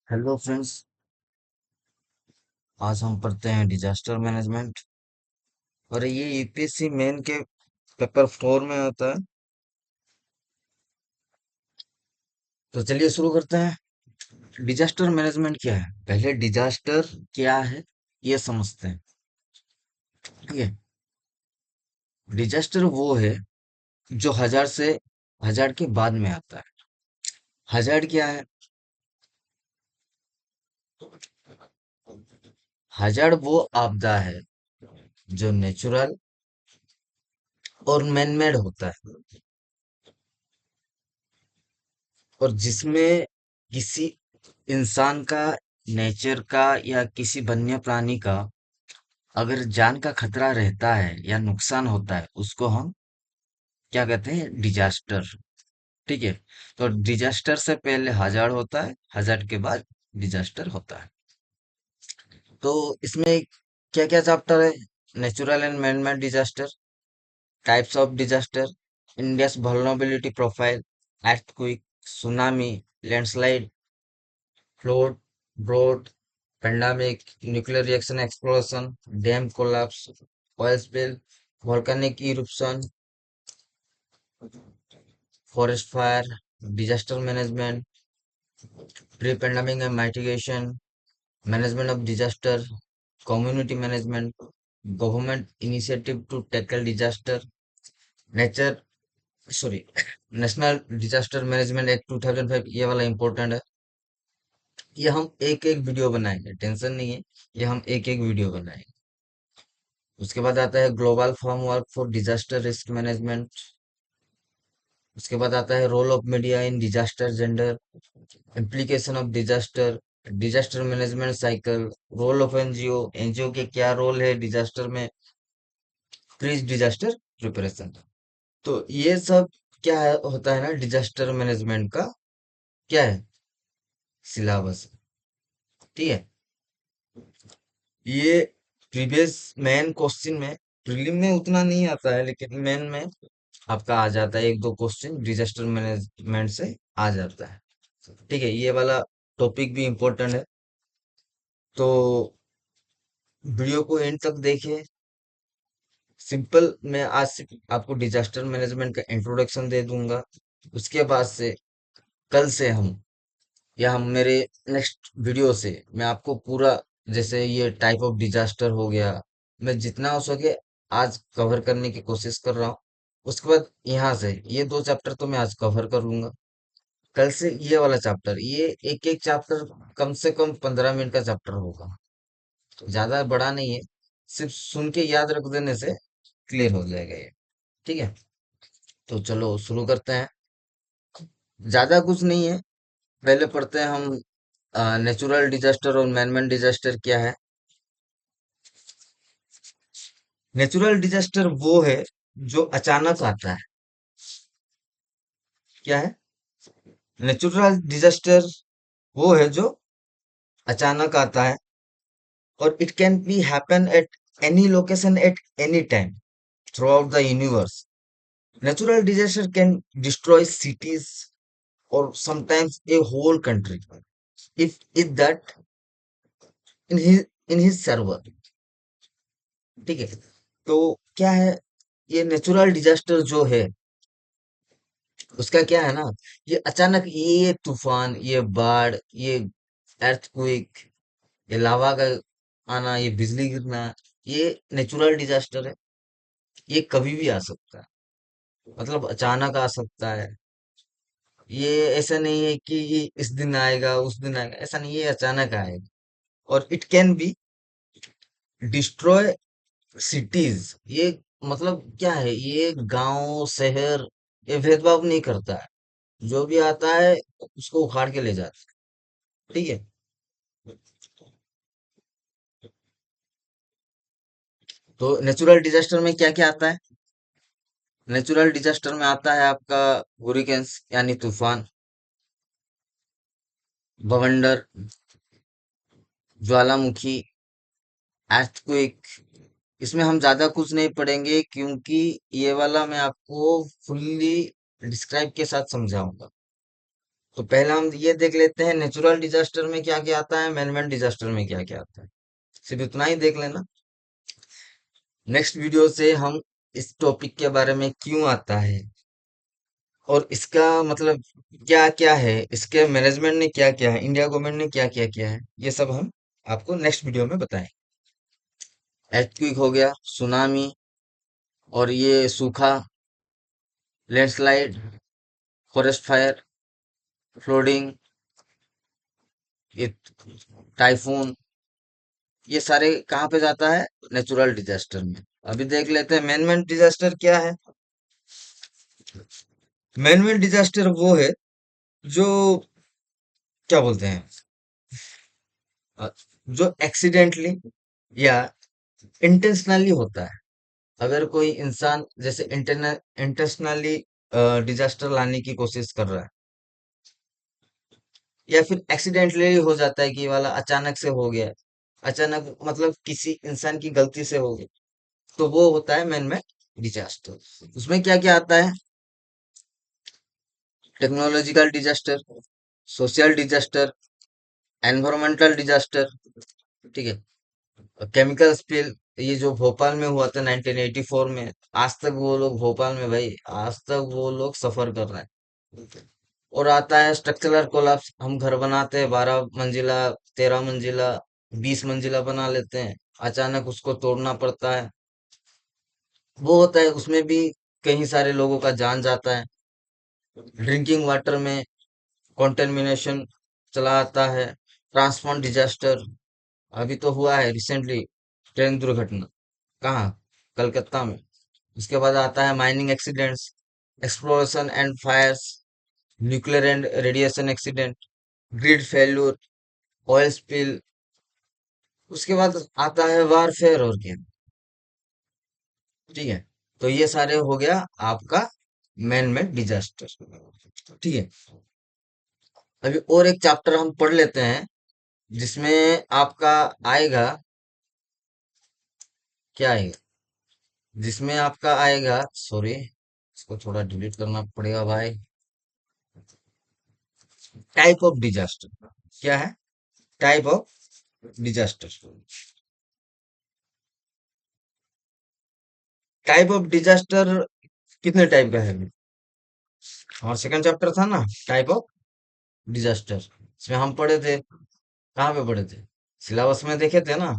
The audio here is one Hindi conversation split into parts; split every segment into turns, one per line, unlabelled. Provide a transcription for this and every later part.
Hello friends. आज हम पढ़ते हैं डिजास्टर मैनेजमेंट और ये यूपीएससी मेन के पेपर 4 में आता है। तो चलिए शुरू करते हैं। डिजास्टर मैनेजमेंट क्या है, पहले डिजास्टर क्या है ये समझते हैं। ठीक है। डिजास्टर वो है जो हजार के बाद में आता है। हजार क्या है? हजार वो आपदा है जो नेचुरल और मैन मेड होता है और जिसमें किसी इंसान का, नेचर का या किसी वन्य प्राणी का अगर जान का खतरा रहता है या नुकसान होता है, उसको हम क्या कहते हैं? डिजास्टर। ठीक है। तो डिजास्टर से पहले हजार होता है, हजार के बाद डिजास्टर होता है। तो इसमें क्या क्या चैप्टर है? Natural and man made disaster, types of disaster, India's vulnerability profile, earthquake, tsunami, landslide, flood, drought, pandemic, nuclear reaction explosion, dam collapse, oil spill, volcanic eruption, forest fire, disaster management, pre-pandemic and mitigation, management of disaster, community management, government initiative to tackle disaster, nature, sorry, national disaster management act 2005, ये वाला इंपॉर्टेंट है। ये हम एक एक वीडियो बनाएंगे, टेंशन नहीं है। ये हम एक एक वीडियो बनाएंगे। उसके बाद आता है global framework for disaster risk management. उसके बाद आता है role of media in disaster, gender, implication of disaster, disaster management cycle, role of NGO, NGO के क्या रोल है डिजास्टर में, प्री डिजास्टर प्रिपरेशन। तो ये सब क्या है, होता है ना, डिजास्टर मैनेजमेंट का क्या है, सिलेबस। ठीक है। ये प्रीवियस मेन क्वेश्चन में, प्रीलिम में उतना नहीं आता है लेकिन मेन में आपका आ जाता है, एक दो क्वेश्चन डिजास्टर मैनेजमेंट से आ जाता है। ठीक है, ये वाला टॉपिक भी इम्पोर्टेंट है। तो वीडियो को एंड तक देखिए। सिंपल, मैं आज से आपको डिजास्टर मैनेजमेंट का इंट्रोडक्शन दे दूंगा। उसके बाद से कल से हम, या हम मेरे नेक्स्ट वीडियो से मैं आपको पूरा, जैसे ये टाइप ऑफ डिजास्टर हो गया, मैं जितना हो सके आज कवर करने की कोशिश कर रहा हूँ। उसके बाद यहाँ से ये दो चैप्टर तो मैं आज कवर कर लूंगा। कल से ये वाला चैप्टर, ये एक एक चैप्टर कम से कम 15 मिनट का चैप्टर होगा, तो ज्यादा बड़ा नहीं है। सिर्फ सुन के याद रख देने से क्लियर हो जाएगा ये। ठीक है। तो चलो शुरू करते हैं। ज्यादा कुछ नहीं है, पहले पढ़ते हैं हम। नेचुरल डिजास्टर और मैनमेड डिजास्टर क्या है। नेचुरल डिजास्टर वो है जो अचानक आता है। क्या है? नेचुरल डिजास्टर वो है जो अचानक आता है और it can be happen at any location at any time through out the universe. Natural disaster can destroy cities or sometimes a whole country if that in his server। ठीक है। तो क्या है, ये नेचुरल डिजास्टर जो है उसका क्या है ना, ये अचानक ये तूफान, ये बाढ़, ये अर्थक्वेक, ये लावा का आना, ये बिजली गिरना, ये नेचुरल डिजास्टर है। ये कभी भी आ सकता है, मतलब अचानक आ सकता है। ये ऐसा नहीं है कि ये इस दिन आएगा उस दिन आएगा, ऐसा नहीं, ये अचानक आएगा। और it can be destroy cities. ये मतलब क्या है, ये गांव शहर ये भेदभाव नहीं करता है, जो भी आता है उसको उखाड़ के ले जाता है। ठीक है। तो नेचुरल डिजास्टर में क्या क्या आता है? नेचुरल डिजास्टर में आता है आपका हुरिकेन्स यानी तूफान, बवंडर, ज्वालामुखी, earthquake। इसमें हम ज्यादा कुछ नहीं पढ़ेंगे क्योंकि ये वाला मैं आपको फुल्ली डिस्क्राइब के साथ समझाऊंगा। तो पहले हम ये देख लेते हैं नेचुरल डिजास्टर में क्या क्या आता है, मैनमेड डिजास्टर में क्या क्या आता है। सिर्फ इतना ही देख लेना। नेक्स्ट वीडियो से हम इस टॉपिक के बारे में क्यों आता है और इसका मतलब क्या क्या है, इसके मैनेजमेंट ने क्या क्या है, इंडिया गवर्नमेंट ने क्या क्या किया है, ये सब हम आपको नेक्स्ट वीडियो में बताएं। एर्थक्वेक हो गया, सुनामी, और ये सूखा, लैंडस्लाइड, फॉरेस्ट फायर, फ्लोडिंग, ये टाइफून, ये सारे कहाँ पे जाता है, नेचुरल डिजास्टर में। अभी देख लेते हैं मैनमेड डिजास्टर क्या है। मैनमेड डिजास्टर वो है जो क्या बोलते हैं, अ, जो एक्सीडेंटली या इंटेंशनली होता है। अगर कोई इंसान जैसे इंटेंशनली डिजास्टर लाने की कोशिश कर रहा है, या फिर एक्सीडेंटली हो जाता है कि ये वाला अचानक से हो गया, अचानक मतलब किसी इंसान की गलती से हो गया, तो वो होता है मैन मेड डिजास्टर। उसमें क्या क्या आता है, technological disaster, social disaster, environmental disaster, ठीक है, केमिकल स्पिल, ये जो भोपाल में हुआ था 1984 में, आज तक वो लोग भोपाल में भाई, आज तक वो लोग सफर कर रहे हैं। और आता है स्ट्रक्चरल कोलैप्स, हम घर बनाते हैं 12 मंजिला, 13 मंजिला, 20 मंजिला बना लेते हैं, अचानक उसको तोड़ना पड़ता है, वो होता है। उसमें भी कई सारे लोगों का जान जाता है। ड्रिंकिंग वाटर में कॉन्टेमिनेशन चला आता है। ट्रांसपोर्ट डिजास्टर, अभी तो हुआ है रिसेंटली, ट्रेन दुर्घटना, कहाँ, कलकत्ता में। उसके बाद आता है mining accidents, explosion and fires, nuclear and radiation accident, grid failure, oil spill. उसके बाद आता है वारफेयर और गेम, ठीक है। तो ये सारे हो गया आपका मैन मेड डिजास्टर, ठीक है। अभी और एक चैप्टर हम पढ़ लेते हैं जिसमें आपका आएगा, क्या आएगा, जिसमें आपका आएगा, सॉरी इसको थोड़ा डिलीट करना पड़ेगा भाई, टाइप ऑफ डिजास्टर। क्या है, type of disaster. Type of disaster कितने टाइप का है, और सेकंड चैप्टर था ना, टाइप ऑफ डिजास्टर, इसमें हम पढ़े थे, कहाँ पे पढ़े थे, सिलेबस में देखे थे ना,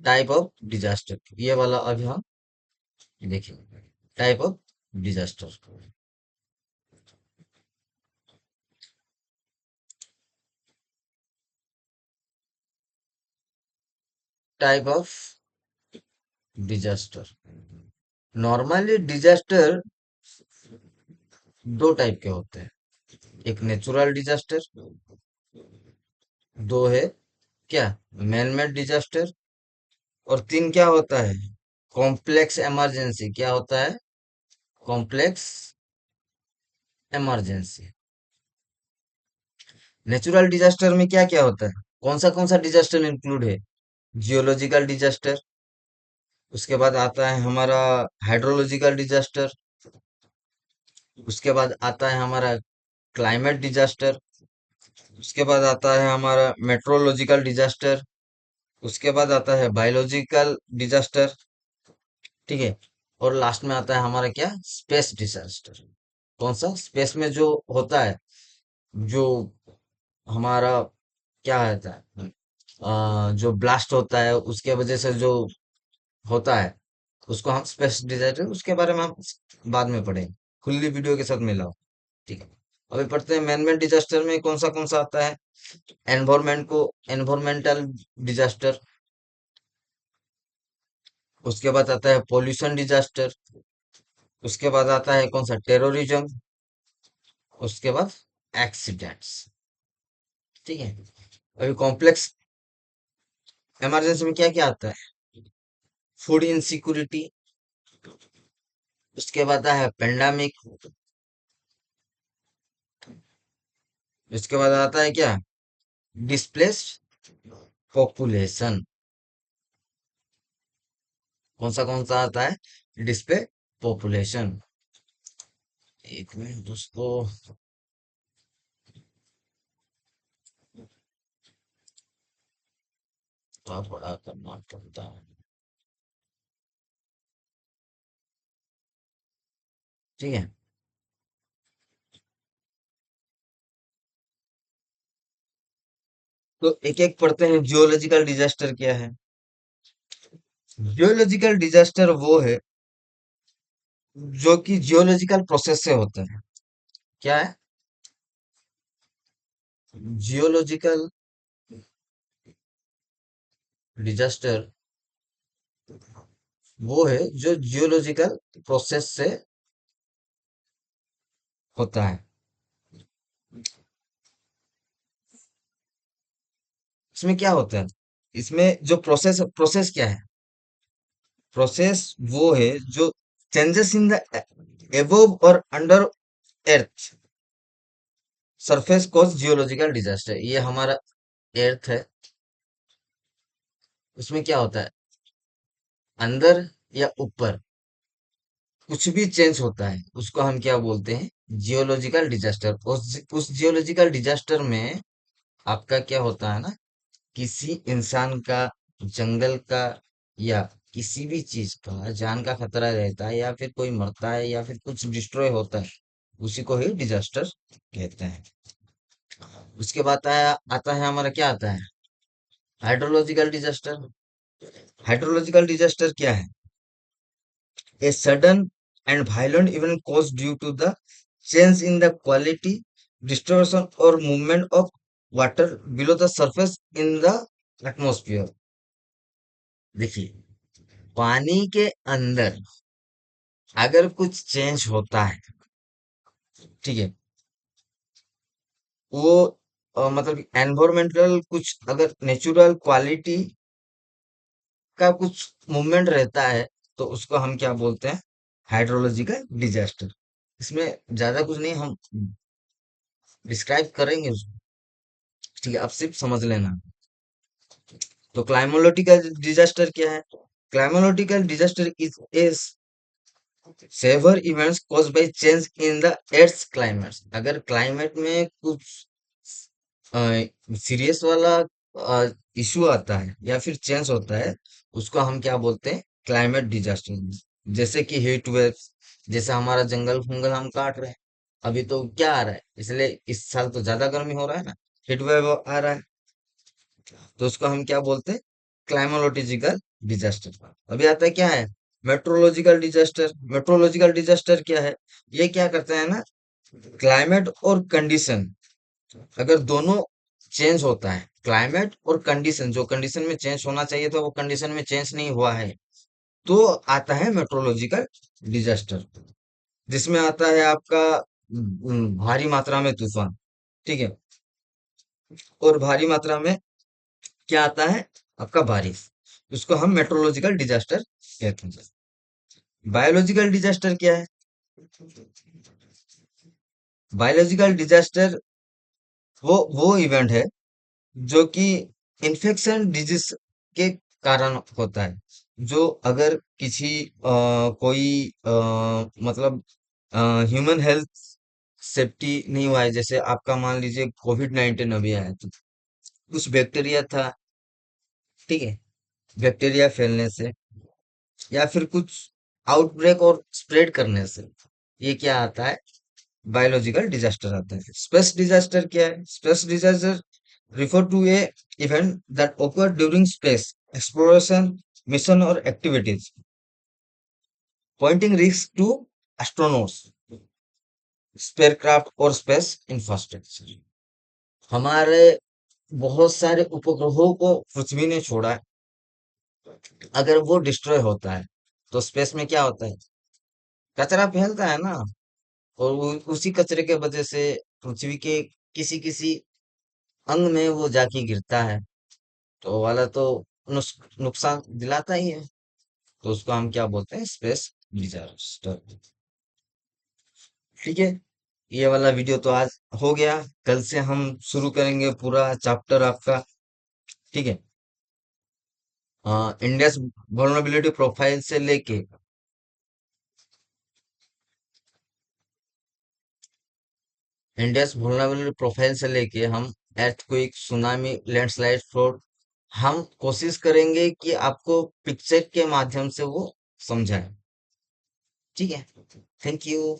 टाइप ऑफ डिजास्टर, ये वाला अभी हम देखेंगे, type of disaster. Type of disaster, normally disaster दो टाइप के होते हैं, एक नेचुरल डिजास्टर, दो है क्या, मैन मेड डिजास्टर, और तीन क्या होता है, कॉम्प्लेक्स इमरजेंसी। क्या होता है, कॉम्प्लेक्स इमरजेंसी। नेचुरल डिजास्टर में क्या क्या होता है, कौन सा डिजास्टर इंक्लूड है, जियोलॉजिकल डिजास्टर, उसके बाद आता है हमारा हाइड्रोलॉजिकल डिजास्टर, उसके बाद आता है हमारा क्लाइमेट डिजास्टर, उसके बाद आता है हमारा मेट्रोलॉजिकल डिजास्टर, उसके बाद आता है बायोलॉजिकल डिजास्टर, ठीक है। और लास्ट में आता है हमारा क्या, स्पेस डिजास्टर। कौन सा, स्पेस में जो होता है, जो हमारा क्या होता है, जो ब्लास्ट होता है उसके वजह से जो होता है, उसको हम स्पेस डिजास्टर, उसके बारे में हम बाद में पढ़ेंगे, खुली वीडियो के साथ मिलाओ, ठीक है। अभी पढ़ते हैं मैनमेड डिजास्टर में कौन सा आता है, एनवायरमेंट को, एनवायरमेंटल डिजास्टर, उसके बाद आता है पोल्यूशन डिजास्टर, उसके बाद आता है कौन सा, टेररिज्म, उसके बाद एक्सीडेंट्स, ठीक है। अभी कॉम्प्लेक्स इमरजेंसी में क्या क्या आता है, फूड इनसिक्योरिटी, उसके बाद आता है पेंडेमिक, उसके बाद आता है क्या, डिस्प्लेस्ड पॉपुलेशन। कौन सा आता है, डिस्प्ले पॉपुलेशन। एक मिनट दोस्तों, थोड़ा बड़ा करना पड़ता है। ठीक है, तो एक एक पढ़ते हैं। जियोलॉजिकल डिजास्टर क्या है? जियोलॉजिकल डिजास्टर वो है जो कि जियोलॉजिकल प्रोसेस से होता है। क्या है? जियोलॉजिकल डिजास्टर वो है जो जियोलॉजिकल प्रोसेस से होता है। इसमें क्या होता है? इसमें जो प्रोसेस प्रोसेस क्या है? प्रोसेस वो है जो changes in the above or under earth surface cause geological disaster. ये हमारा एर्थ है, उसमें क्या होता है? अंदर या ऊपर कुछ भी चेंज होता है उसको हम क्या बोलते हैं? Geological disaster. उस जियोलॉजिकल डिजास्टर में आपका क्या होता है ना, किसी इंसान का, जंगल का, या किसी भी चीज का जान का खतरा रहता है, या फिर कोई मरता है, या फिर कुछ डिस्ट्रॉय होता है, उसी को ही डिजास्टर कहते हैं। उसके बाद आता है हमारा, क्या आता है? Hydrological disaster. हाइड्रोलॉजिकल डिजास्टर क्या है? A sudden and violent event caused due to the change in the quality, distortion or movement of water below the surface in the atmosphere। देखिए, पानी के अंदर अगर कुछ चेंज होता है, ठीक है, वो मतलब एनवायरमेंटल कुछ अगर नेचुरल क्वालिटी का कुछ मूवमेंट रहता है, तो उसको हम क्या बोलते हैं? Hydrological disaster. इसमें ज्यादा कुछ नहीं हम डिस्क्राइब करेंगे उसको, ठीक है, आप सिर्फ समझ लेना। तो क्लाइमेटोलॉजिकल डिजास्टर क्या है? Climatological disaster is a severe events caused by change in the earth climate. अगर क्लाइमेट में कुछ सीरियस वाला इशू आता है या फिर चेंज होता है, उसको हम क्या बोलते हैं? Climate disaster. जैसे कि हीट वेव्स, जैसे हमारा जंगल फंगल हम काट रहे हैं, अभी तो क्या आ रहा है, इसलिए इस साल तो ज्यादा गर्मी हो रहा है ना, हीट वेव आ रहा है, तो उसको हम क्या बोलते हैं? Climatological disaster. अभी आता है क्या है? Meteorological disaster. मेट्रोलॉजिकल डिजास्टर क्या है? ये क्या करता है ना, क्लाइमेट और कंडीशन अगर दोनों चेंज होता है, क्लाइमेट और कंडीशन, जो कंडीशन में चेंज होना चाहिए था वो कंडीशन में चेंज नहीं हुआ है, तो आता है मेट्रोलॉजिकल डिजास्टर। जिसमें आता है आपका भारी मात्रा में तूफान, ठीक है, और भारी मात्रा में क्या आता है? आपका बारिश। उसको हम मेट्रोलॉजिकल डिजास्टर कहते हैं। बायोलॉजिकल डिजास्टर क्या है? बायोलॉजिकल डिजास्टर वो इवेंट है जो कि इन्फेक्शन डिजीज के कारण होता है। जो अगर किसी कोई मतलब ह्यूमन हेल्थ सेफ्टी नहीं हुआ है, जैसे आपका मान लीजिए कोविड-19 अभी आया, तो कुछ बैक्टीरिया था, ठीक है, बैक्टीरिया फैलने से या फिर कुछ आउटब्रेक और स्प्रेड करने से ये क्या आता है? बायोलॉजिकल डिजास्टर आता है। स्पेस डिजास्टर क्या है? Space disaster refer to a event that occur during space exploration mission और activities pointing risk to astronauts, spacecraft और स्पेस इंफ्रास्ट्रक्चर। हमारे बहुत सारे उपग्रहों को पृथ्वी ने छोड़ा है, अगर वो डिस्ट्रॉय होता है तो स्पेस में क्या होता है? कचरा फैलता है ना, और उसी कचरे के वजह से पृथ्वी के किसी किसी अंग में वो जाके गिरता है, तो वो वाला तो नुकसान दिलाता ही है। तो उसको हम क्या बोलते हैं? Space disaster. ठीक है, ये वाला वीडियो तो आज हो गया। कल से हम शुरू करेंगे पूरा चैप्टर आपका, ठीक है, इंडेक्स vulnerability प्रोफाइल से लेके इंडेक्स vulnerability प्रोफाइल से लेके हम earthquake, सुनामी, लैंडस्लाइड, फ्लड, हम कोशिश करेंगे कि आपको पिक्चर के माध्यम से वो समझाएं। ठीक है। Thank you.